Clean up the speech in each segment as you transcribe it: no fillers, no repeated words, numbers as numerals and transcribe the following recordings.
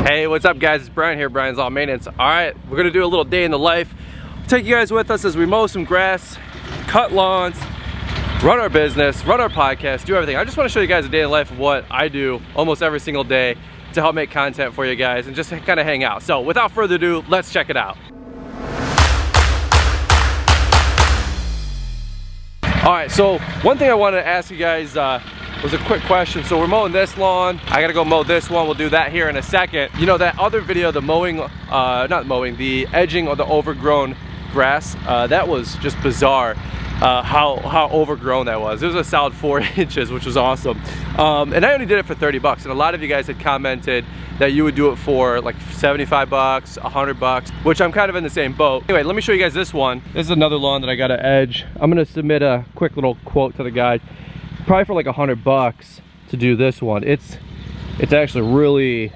Hey, what's up guys? It's Brian here, Brian's Lawn Maintenance. Alright, we're gonna do a little day in the life. Take you guys with us as we mow some grass, cut lawns, run our business, run our podcast, do everything. I just want to show you guys a day in the life of what I do almost every single day to help make content for you guys and just kind of hang out. So without further ado, let's check it out. Alright, so one thing I wanted to ask you guys was a quick question. So we're mowing this lawn, I gotta go mow this one, we'll do that here in a second. You know that other video, the mowing, not mowing, the edging of the overgrown grass, that was just bizarre. How overgrown that was. It was a solid 4 inches, which was awesome. And I only did it for 30 bucks. And a lot of you guys had commented that you would do it for like 75 bucks, 100 bucks, which I'm kind of in the same boat. Anyway, let me show you guys this one. This is another lawn that I got to edge. I'm gonna submit a quick little quote to the guy. Probably for like 100 bucks to do this one. It's actually really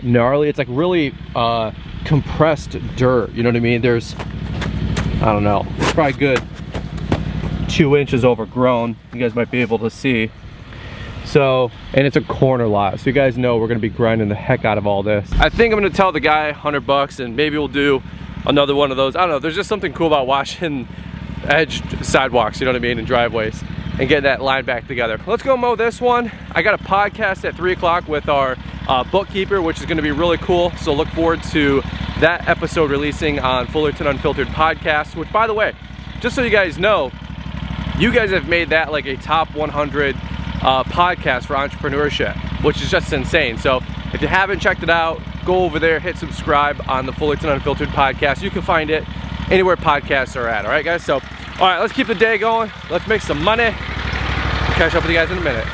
gnarly. It's like really compressed dirt. You know what I mean? There's, I don't know, it's probably good 2 inches overgrown. You guys might be able to see. So, and it's a corner lot, so you guys know we're gonna be grinding the heck out of all this. I think I'm gonna tell the guy 100 bucks and maybe we'll do another one of those. I don't know, there's just something cool about watching edged sidewalks, you know what I mean, and driveways, and getting that line back together. Let's go mow this one. I got a podcast at 3 o'clock with our bookkeeper, which is gonna be really cool, so look forward to that episode releasing on Fullerton Unfiltered podcast, which, by the way, just so you guys know, you guys have made that like a top 100 podcast for entrepreneurship, which is just insane. So if you haven't checked it out, go over there, hit subscribe on the Fullerton Unfiltered podcast. You can find it anywhere podcasts are at. All right, guys? So, all right, let's keep the day going. Let's make some money. I'll catch up with you guys in a minute.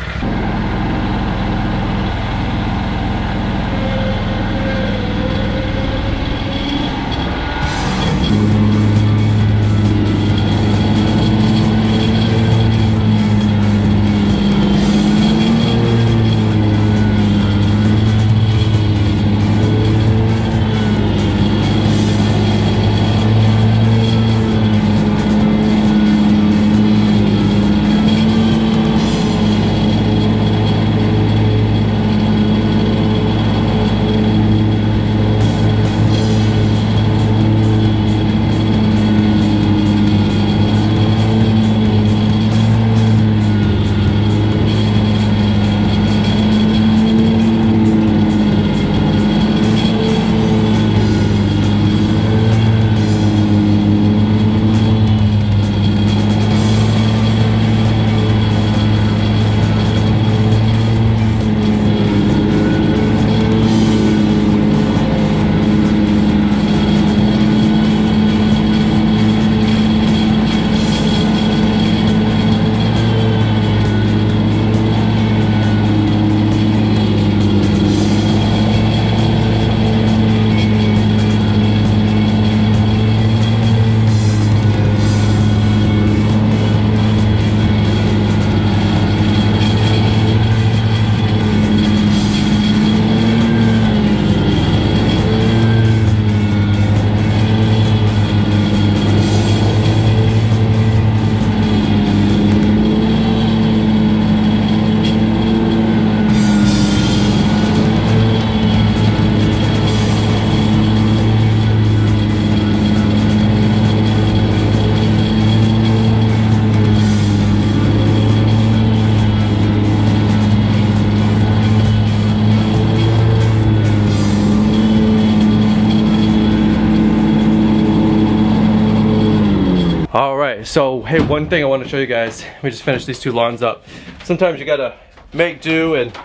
Alright, so hey, one thing I want to show you guys. We just finished these 2 lawns up. Sometimes you gotta make do and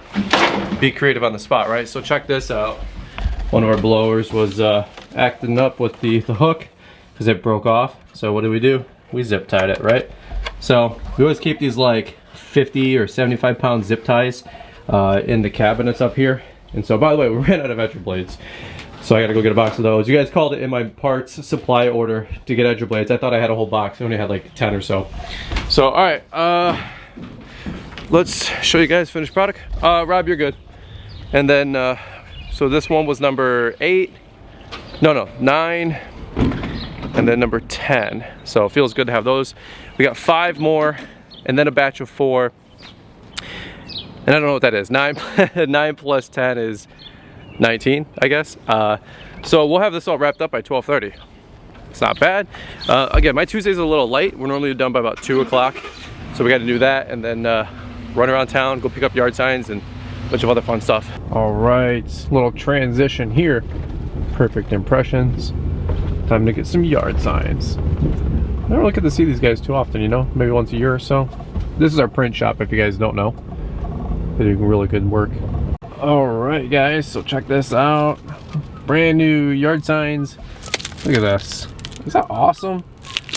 be creative on the spot, right? So check this out. One of our blowers was acting up with the hook because it broke off. So what do? We zip tied it, right? So we always keep these like 50 or 75 pound zip ties in the cabinets up here. And so, by the way, we ran out of edger blades. So I gotta go get a box of those. You guys called it in my parts supply order to get edger blades. I thought I had a whole box. I only had like 10 or so. So, all right, let's show you guys finished product. Rob, you're good. And then, so this one was number 8. No, 9. And then number 10. So it feels good to have those. We got 5 more, and then a batch of 4. And I don't know what that is. 9 plus 10 is 19, I guess. So we'll have this all wrapped up by 12:30. It's not bad. Again, my Tuesday's a little late. We're normally done by about 2 o'clock. So we got to do that and then run around town, go pick up yard signs and a bunch of other fun stuff. All right, little transition here. Perfect impressions. Time to get some yard signs. I don't really get to see these guys too often, you know, maybe once a year or so. This is our print shop, if you guys don't know. They do really good work. All right, guys, so check this out. Brand new yard signs. Look at this. Is that awesome?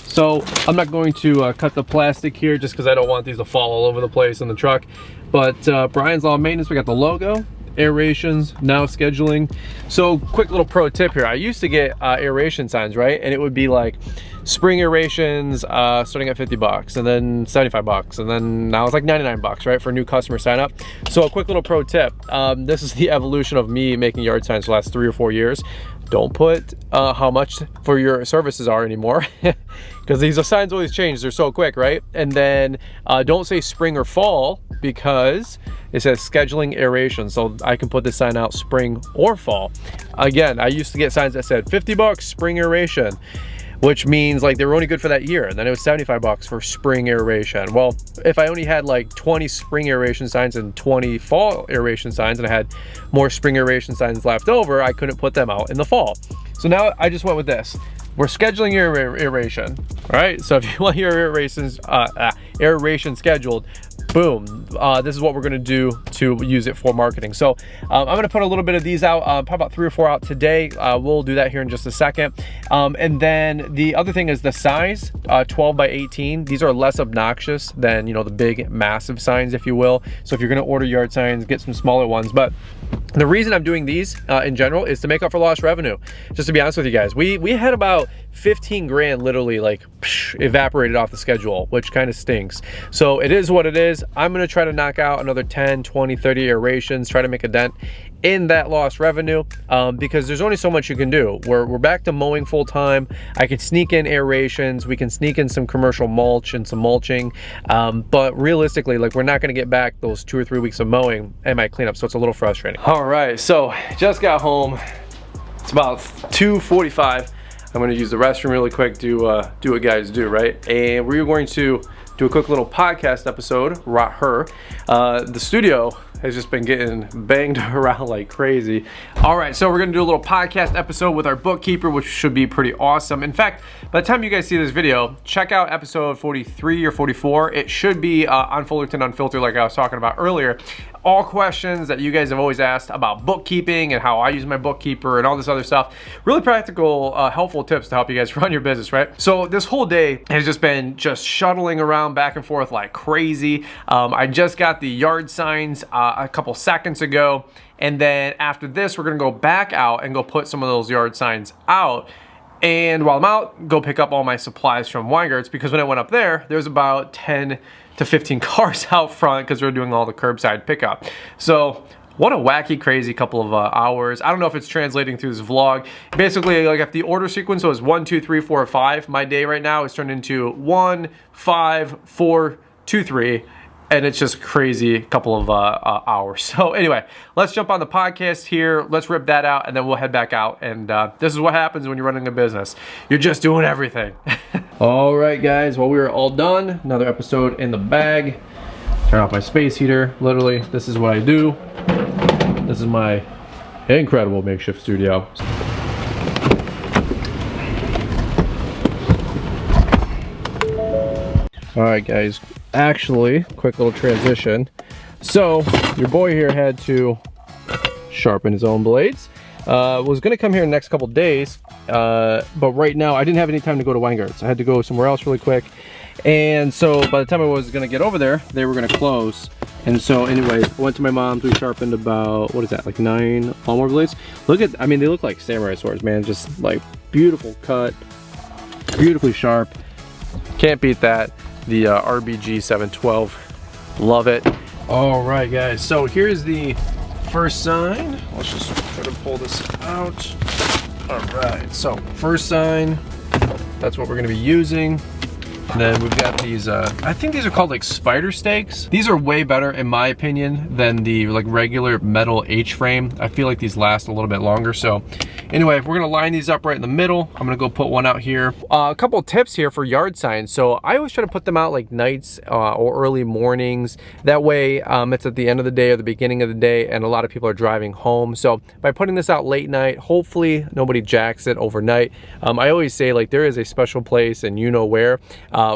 So I'm not going to cut the plastic here just because I don't want these to fall all over the place in the truck. But Brian's Law of Maintenance, we got the logo, aerations, now scheduling. So quick little pro tip here. I used to get aeration signs, right? And it would be like spring aerations starting at 50 bucks and then 75 bucks. And then now it's like 99 bucks, right? For a new customer sign up. So a quick little pro tip. This is the evolution of me making yard signs for the last 3 or 4 years. Don't put how much for your services are anymore because these signs always change. They're so quick, right? And then don't say spring or fall because it says scheduling aeration. So I can put this sign out spring or fall. Again, I used to get signs that said 50 bucks spring aeration, which means like they were only good for that year. And then it was 75 bucks for spring aeration. Well, if I only had like 20 spring aeration signs and 20 fall aeration signs and I had more spring aeration signs left over, I couldn't put them out in the fall. So now I just went with this. We're scheduling your aeration, all right? So if you want your aeration scheduled, boom, this is what we're gonna do to use it for marketing. So I'm gonna put a little bit of these out, probably about 3 or 4 out today. We'll do that here in just a second. And then the other thing is the size, 12 by 18. These are less obnoxious than, you know, the big massive signs, if you will. So if you're gonna order yard signs, get some smaller ones. But the reason I'm doing these in general is to make up for lost revenue. Just to be honest with you guys, we had about 15 grand literally like evaporated off the schedule, which kind of stinks. So it is what it is. I'm gonna try to knock out another 10, 20, 30 aerations, try to make a dent in that lost revenue because there's only so much you can do. We're back to mowing full time. I can sneak in aerations. We can sneak in some commercial mulch and some mulching. But realistically, like we're not gonna get back those 2 or 3 weeks of mowing and my cleanup. So it's a little frustrating. All right, so just got home. It's about 2:45. I'm gonna use the restroom really quick, do what guys do, right? And we're going to do a quick little podcast episode, rot her. The studio has just been getting banged around like crazy. All right, so we're gonna do a little podcast episode with our bookkeeper, which should be pretty awesome. In fact, by the time you guys see this video, check out episode 43 or 44. It should be on Fullerton Unfiltered like I was talking about earlier. All questions that you guys have always asked about bookkeeping and how I use my bookkeeper and all this other stuff. Really practical, helpful tips to help you guys run your business, right? So this whole day has just been shuttling around back and forth like crazy. I just got the yard signs a couple seconds ago. And then after this, we're gonna go back out and go put some of those yard signs out. And while I'm out, go pick up all my supplies from Weingartz because when I went up there, there's about 10 to 15 cars out front because we're doing all the curbside pickup. So what a wacky, crazy couple of hours. I don't know if it's translating through this vlog. Basically, like if the order sequence was 1, 2, 3, 4, 5, my day right now is turned into 1, 5, 4, 2, 3. And it's just a crazy couple of hours. So anyway, let's jump on the podcast here. Let's rip that out and then we'll head back out. And this is what happens when you're running a business. You're just doing everything. All right, guys. Well, we are all done. Another episode in the bag. Turn off my space heater. Literally, this is what I do. This is my incredible makeshift studio. All right, guys. Actually, quick little transition. So your boy here had to sharpen his own blades. Was gonna come here in the next couple days, but right now I didn't have any time to go to Weingartz. I had to go somewhere else really quick. And so by the time I was gonna get over there, they were gonna close. And so anyway, I went to my mom's, we sharpened about, what is that, like 9 lawnmower blades? Look at, I mean, they look like samurai swords, man. Just like beautiful cut, beautifully sharp. Can't beat that. The RBG 712, love it. All right, guys, so here's the first sign. Let's just try to pull this out. All right, so first sign, that's what we're gonna be using. And then we've got these, I think these are called like spider stakes. These are way better in my opinion than the like regular metal H-frame. I feel like these last a little bit longer. So anyway, we're gonna line these up right in the middle. I'm gonna go put one out here. A couple of tips here for yard signs. So I always try to put them out like nights or early mornings. That way it's at the end of the day or the beginning of the day and a lot of people are driving home. So by putting this out late night, hopefully nobody jacks it overnight. I always say like there is a special place and you know where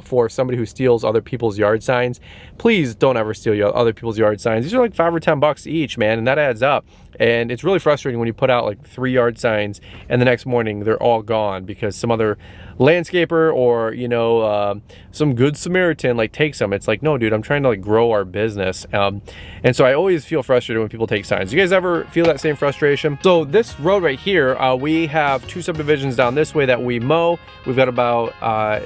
for somebody who steals other people's yard signs. Please don't ever steal other people's yard signs. These are like $5 or $10 each, man, and that adds up. And it's really frustrating when you put out like 3 yard signs and the next morning they're all gone because some other landscaper or, you know, some good Samaritan like takes them. It's like, no, dude, I'm trying to like grow our business. And so I always feel frustrated when people take signs. You guys ever feel that same frustration? So this road right here, we have 2 subdivisions down this way that we mow. We've got about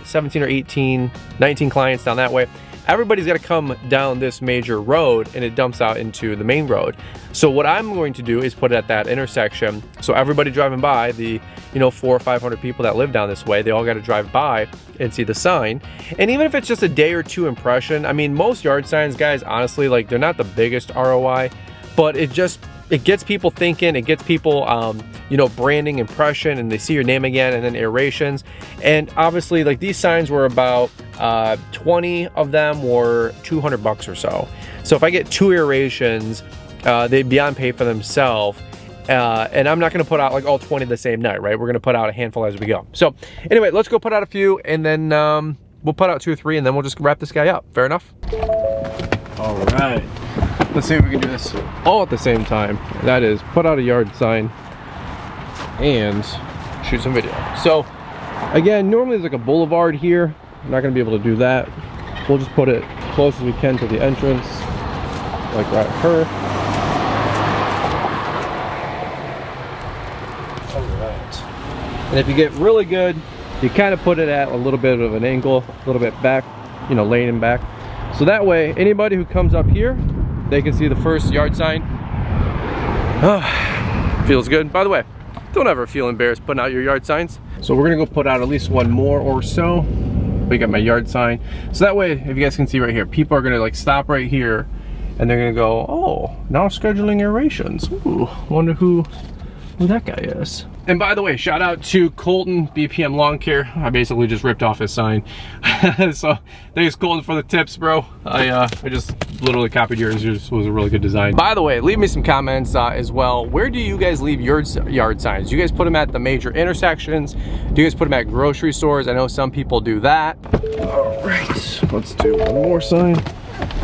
17 or 18, 19 clients down that way. Everybody's got to come down this major road and it dumps out into the main road. So what I'm going to do is put it at that intersection. So everybody driving by, the 400 or 500 people that live down this way, they all got to drive by and see the sign. And even if it's just a day or 2 impression, I mean, most yard signs, guys, honestly, like they're not the biggest ROI, but it gets people thinking, it gets people, branding, impression, and they see your name again, and then aerations. And obviously, like these signs were about 20 of them were $200 or so. So if I get 2 aerations, they'd be on pay for themselves. And I'm not going to put out like all 20 the same night, right? We're going to put out a handful as we go. So anyway, let's go put out a few, and then we'll put out 2 or 3, and then we'll just wrap this guy up. Fair enough? All right. Let's see if we can do this all at the same time. That is, put out a yard sign and shoot some video. So again, normally there's like a boulevard here. I'm not gonna be able to do that. We'll just put it close as we can to the entrance, like right here. All right. And if you get really good, you kind of put it at a little bit of an angle, a little bit back, laying back. So that way, anybody who comes up here, they can see the first yard sign. Oh, feels good. By the way, don't ever feel embarrassed putting out your yard signs. So we're gonna go put out at least 1 more or so. We got my yard sign. So that way, if you guys can see right here, people are gonna like stop right here and they're gonna go, oh, now scheduling aerations. Ooh, wonder who that guy is. And by the way, shout out to Colton, BPM Lawn Care. I basically just ripped off his sign. So thanks Colton for the tips, bro. I just literally copied yours. Yours was a really good design. By the way, leave me some comments as well. Where do you guys leave your yard signs? Do you guys put them at the major intersections? Do you guys put them at grocery stores? I know some people do that. All right, let's do 1 more sign.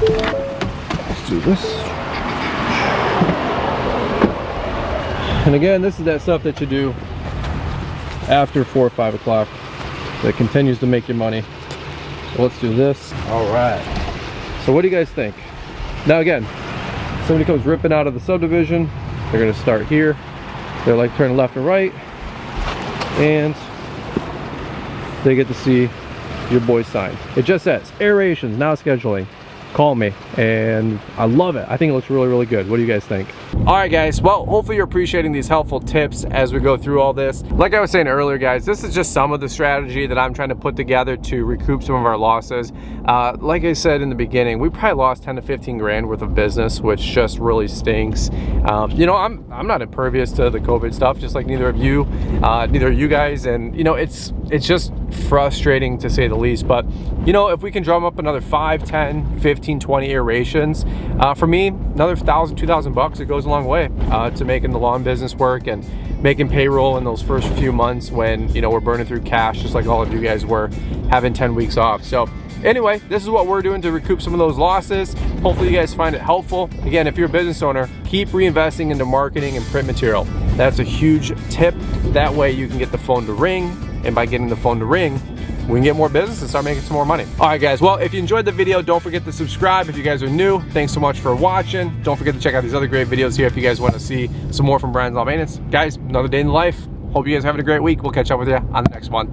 Let's do this. And again, this is that stuff that you do after 4 or 5 o'clock that continues to make you money. So let's do this. All right. So what do you guys think? Now again, somebody comes ripping out of the subdivision, they're gonna start here. They're like turning left and right, and they get to see your boy's sign. It just says, aerations, now scheduling. Call me, and I love it. I think it looks really, really good. What do you guys think? All right, guys. Well, hopefully you're appreciating these helpful tips as we go through all this. Like I was saying earlier, guys, this is just some of the strategy that I'm trying to put together to recoup some of our losses. Like I said in the beginning, we probably lost 10 to 15 grand worth of business, which just really stinks. I'm not impervious to the COVID stuff, just like neither are you guys. And it's just frustrating to say the least. But if we can drum up another 5, 10, 15, 20 aerations, for me, another $1,000, $2,000, it goes a long way to making the lawn business work and making payroll in those first few months when we're burning through cash, just like all of you guys were having 10 weeks off. So anyway, this is what we're doing to recoup some of those losses. Hopefully you guys find it helpful. Again, if you're a business owner, keep reinvesting into marketing and print material. That's a huge tip. That way you can get the phone to ring, and by getting the phone to ring, we can get more business and start making some more money. All right, guys. Well, if you enjoyed the video, don't forget to subscribe. If you guys are new, thanks so much for watching. Don't forget to check out these other great videos here if you guys want to see some more from Brian's Lawn Maintenance. Guys, another day in the life. Hope you guys are having a great week. We'll catch up with you on the next one.